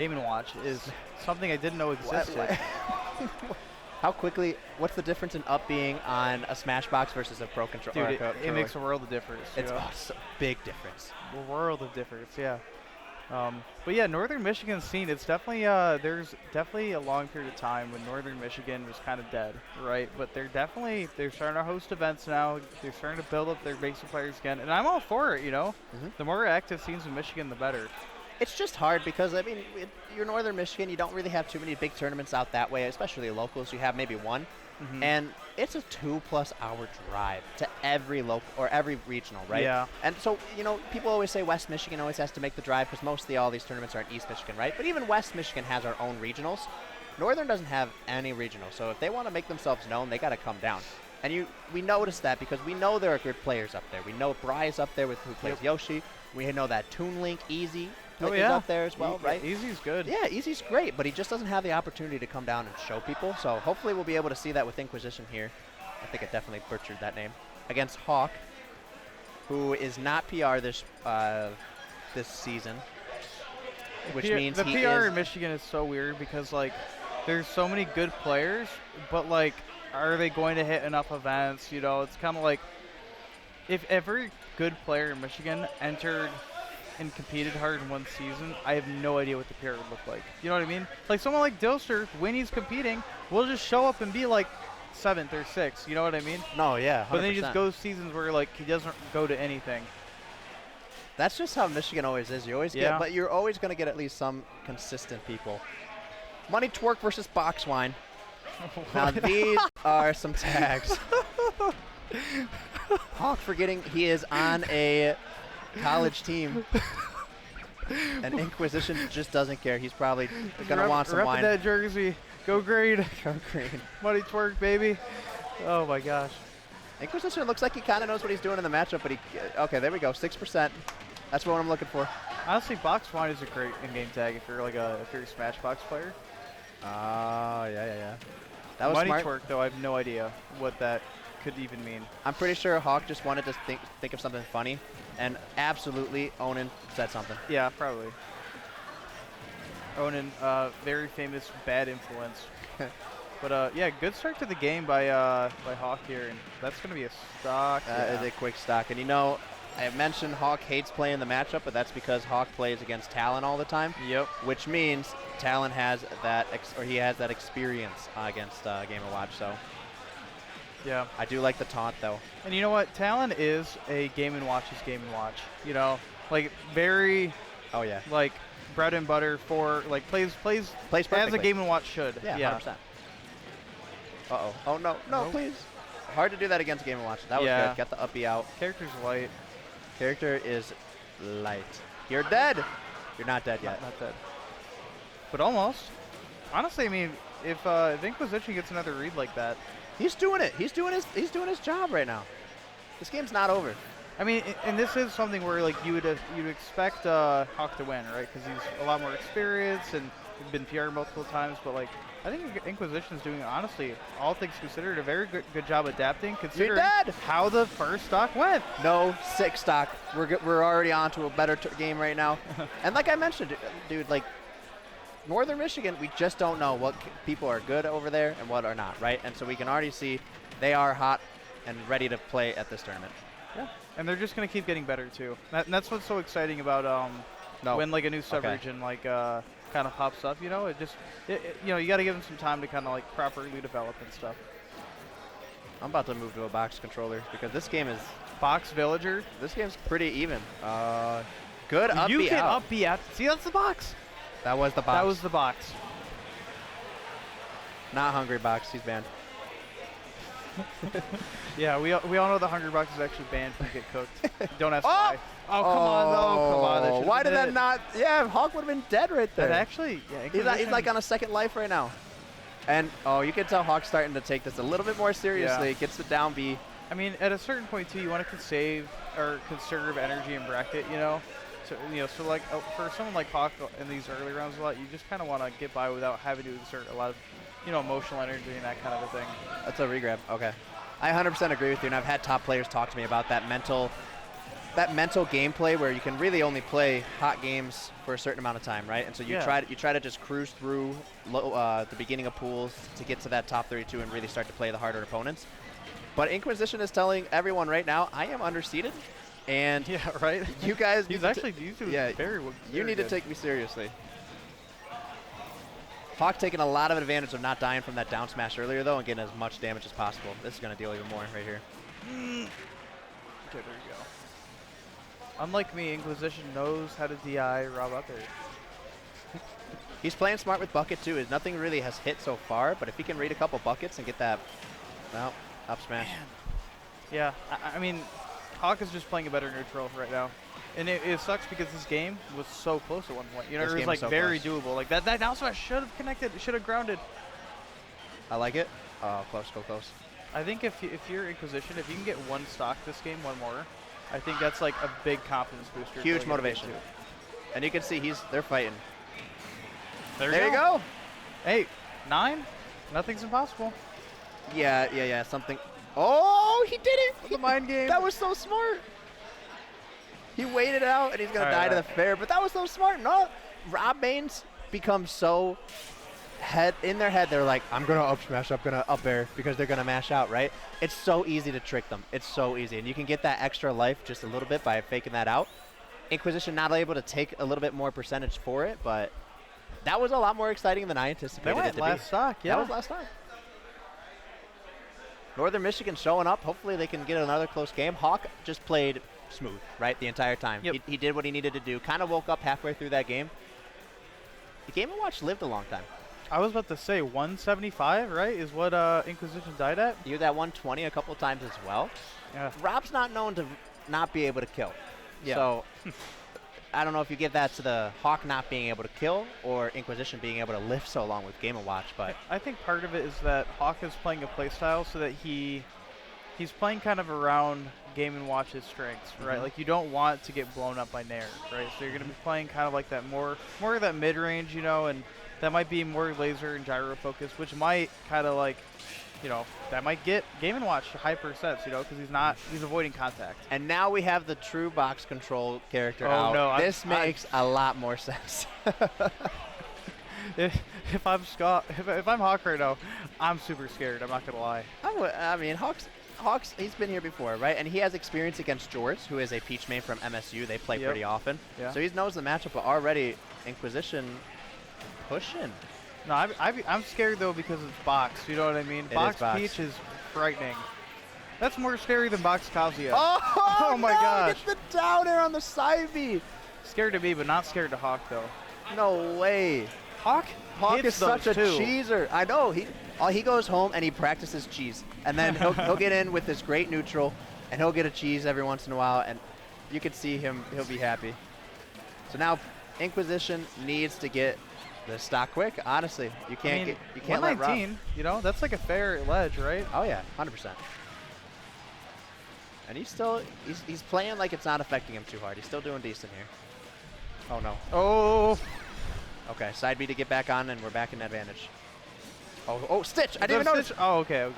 Game & Watch is something I didn't know existed. How quickly? What's the difference in up being on a Smashbox versus a Pro controller? Dude, it makes a world of difference. It's a big difference. A world of difference, yeah. But yeah, Northern Michigan scene, it's definitely, there's definitely a long period of time when Northern Michigan was kind of dead, right? But they're starting to host events now. They're starting to build up their base of players again. And I'm all for it, you know? The more active scenes in Michigan, the better. It's just hard because, I mean, you're Northern Michigan. You don't really have too many big tournaments out that way, especially locals. You have maybe one. And it's a 2+ hour drive to every local or every regional, right? Yeah. And so, you know, people always say West Michigan always has to make the drive because mostly all these tournaments are in East Michigan, right? But even West Michigan has our own regionals. Northern doesn't have any regionals. So if they want to make themselves known, they got to come down. And we notice that because we know there are good players up there. We know Bry's up there who plays Yoshi. We know that Toon Link, Easy, is up there as well, right? Easy's good. Yeah, Easy's great, but he just doesn't have the opportunity to come down and show people. So hopefully we'll be able to see that with Inquisition here. I think I definitely butchered that name. Against Hawk, who is not PR this season, which means the PR in Michigan is so weird because like there's so many good players, but like are they going to hit enough events? You know, it's kind of like if every good player in Michigan entered and competed hard in one season, I have no idea what the PR would look like. You know what I mean? Like someone like Dilster, when he's competing, will just show up and be like 7th or 6th. You know what I mean? No, yeah, 100%. But then he just goes seasons where like he doesn't go to anything. That's just how Michigan always is. You always get, but you're always going to get at least some consistent people. Money Twerk versus Boxwine. Now these are some tags. Hawk forgetting he is on a college team. And Inquisition just doesn't care. He's probably going to want some wine. That jersey. Go green. Go green. Money Twerk, baby. Oh, my gosh. Inquisition looks like he kind of knows what he's doing in the matchup, but okay, there we go. 6%. That's what I'm looking for. Honestly, Boxwine is a great in-game tag if you're like if you're a Smashbox player. Yeah. That was Money smart. Twerk, though, I have no idea what that could even mean. I'm pretty sure Hawk just wanted to think of something funny, and absolutely Onan said something. Yeah, probably. Onan, very famous bad influence. But yeah, good start to the game by Hawk here, and that's going to be a stock. That is a quick stock, and you know, I mentioned Hawk hates playing the matchup, but that's because Hawk plays against Talon all the time. Yep. Which means Talon has that, he has that experience against Game & Watch. So. Yeah. I do like the taunt though. And you know what? Talon is a Game & Watch's Game & Watch. You know, like very. Oh yeah. Like bread and butter for like plays as a Game & Watch should. Yeah. 100%. Uh-oh. Oh no, nope. Please. Hard to do that against Game & Watch. That was good. Got the uppie out. Character's light. Character is light. You're dead. You're not dead yet. Not dead. But almost. Honestly, I mean, if Inquisition gets another read like that. He's doing it. He's doing his job right now. This game's not over. I mean, and this is something where like you'd expect Hawk to win, right? Because he's a lot more experienced and been PR multiple times. But like, I think Inquisition's doing, honestly, all things considered, a very good job adapting. Considering how the first stock went. No, 6 stock. We're already on to a better game right now. And like I mentioned, dude, like. Northern Michigan, we just don't know what people are good over there and what are not, right? And so we can already see they are hot and ready to play at this tournament. Yeah, and they're just going to keep getting better too. And that's what's so exciting about when like a new sub-region like kind of pops up. You know, you know, you got to give them some time to kind of like properly develop and stuff. I'm about to move to a box controller because this game is box villager. This game's pretty even. Good up. You can up B out. See, that's the box. That was the box. That was the box. Not Hungry Box. He's banned. Yeah, we all know the Hungry Box is actually banned when you get cooked. Don't ask why. Oh, come on. No, come on. Why did that not? Yeah, Hawk would have been dead right there. That actually, yeah. He's like on a second life right now. And, you can tell Hawk's starting to take this a little bit more seriously. Yeah. Gets the down B. I mean, at a certain point, too, you want to conserve energy in bracket, you know? So like for someone like Hawk in these early rounds a lot, you just kind of want to get by without having to exert a lot of, emotional energy and that kind of a thing. That's a regrab. Okay. I 100% agree with you, and I've had top players talk to me about that mental that mental gameplay where you can really only play hot games for a certain amount of time, right? And so you try to just cruise through the beginning of pools to get to that top 32 and really start to play the harder opponents. But Inquisition is telling everyone right now, I am underseeded, and yeah, right. You guys, he's actually very you need to take me seriously. Hawk taking a lot of advantage of not dying from that down smash earlier though, and getting as much damage as possible. This is going to deal even more right here. Okay, there you go. Unlike me, Inquisition knows how to DI Rob up there. He's playing smart with bucket too. Nothing really has hit so far, but if he can read a couple buckets and get that, well, up smash. Man. Yeah, I mean, Hawk is just playing a better neutral right now. And it sucks because this game was so close at one point. You know, it was like so very doable. Like that down smash should have connected, should have grounded. I like it. Oh, close, go close. I think if you're Inquisition, if you can get one stock this game, one more, I think that's like a big confidence booster. Huge motivation. And you can see they're fighting. There you go. Hey, 9? Nothing's impossible. Yeah, something. Oh, he did it! The mind game. That was so smart. He waited out, and he's going to die to the fair, but that was so smart. No, Rob Baines becomes so in their head, they're like, I'm going to up smash, I'm going to up air, because they're going to mash out, right? It's so easy to trick them. It's so easy, and you can get that extra life just a little bit by faking that out. Inquisition not able to take a little bit more percentage for it, but that was a lot more exciting than I anticipated it to be. Last stock, yeah. That was last stock. Northern Michigan showing up. Hopefully they can get another close game. Hawk just played smooth, right, the entire time. Yep. He did what he needed to do. Kind of woke up halfway through that game. The Game & Watch lived a long time. I was about to say 175, right, is what Inquisition died at? You had that 120 a couple of times as well. Yeah. Rob's not known to not be able to kill. Yeah. So I don't know if you give that to the Hawk not being able to kill or Inquisition being able to lift so long with Game & Watch, but I think part of it is that Hawk is playing a playstyle so that he's playing kind of around Game & Watch's strengths, right? Like you don't want to get blown up by Nair, right? So you're going to be playing kind of like that more of that mid-range, you know, and that might be more laser and gyro focus, which might kind of like, you know, that might get Game & Watch high percents, you know, because he's avoiding contact. And now we have the true box control character Oh, out. no, this makes a lot more sense. If I'm Scott, if I'm Hawk right now, I'm super scared. I'm not gonna lie. I mean, Hawks, he's been here before, right? And he has experience against Jorts, who is a Peach main from MSU. They play pretty often. Yeah. So he knows the matchup, but already Inquisition pushing. No, I'm scared though because it's box. You know what I mean? Box Peach is frightening. That's more scary than box Kazuya. Oh my no, gosh! Get the down air on the side B. Scared to me, but not scared to Hawk though. No way. Hawk is such a cheeser. I know. He goes home and he practices cheese, and then he'll get in with this great neutral, and he'll get a cheese every once in a while, and you can see him. He'll be happy. So now Inquisition needs to get the stock quick. Honestly, you can't let Rob. 119. You know, that's like a fair ledge, right? Oh yeah, 100%. And he's playing like it's not affecting him too hard. He's still doing decent here. Oh no. Oh. Okay, side B to get back on, and we're back in advantage. Oh, Stitch! I didn't even notice. Oh, okay.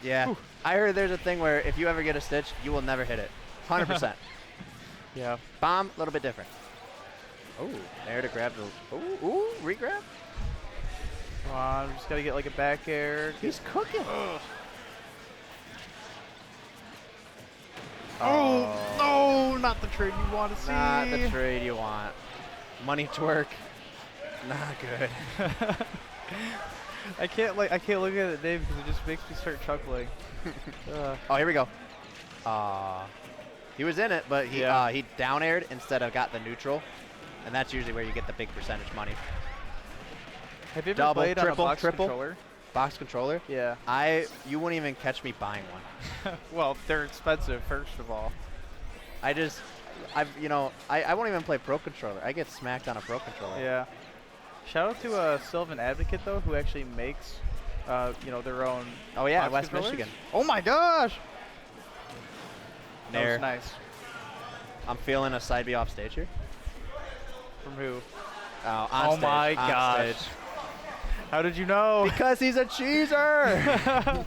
Yeah, whew. I heard there's a thing where if you ever get a Stitch, you will never hit it. 100%. Yeah. Bomb, a little bit different. Oh, there to grab the. Ooh, re-grab. Come on, just gotta get like a back air. He's cooking. Oh, no, not the trade you want to see. Not the trade you want. Money twerk. Not good. I can't look at it, Dave, because it just makes me start chuckling. Oh, here we go. He was in it, but he down aired instead of got the neutral, and that's usually where you get the big percentage money. Have you ever played on a box controller? Box controller? Yeah. You wouldn't even catch me buying one. Well, they're expensive, first of all. I won't even play Pro Controller. I get smacked on a Pro Controller. Yeah. Shout out to Sylvan Advocate, though, who actually makes, their own. Oh, yeah, box West controllers. Michigan. Oh, my gosh! Nair. That was nice. I'm feeling a side B off stage here. From who? On stage. My gosh. Stage. How did you know? Because he's a cheeser!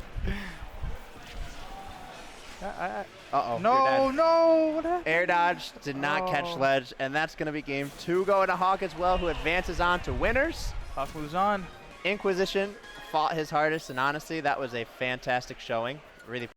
Uh-oh. No, no. What happened? Air dodge did not catch Oh. ledge, and that's going to be game 2 going to Hawk as well, who advances on to winners. Hawk moves on. Inquisition fought his hardest, and honestly, that was a fantastic showing. Really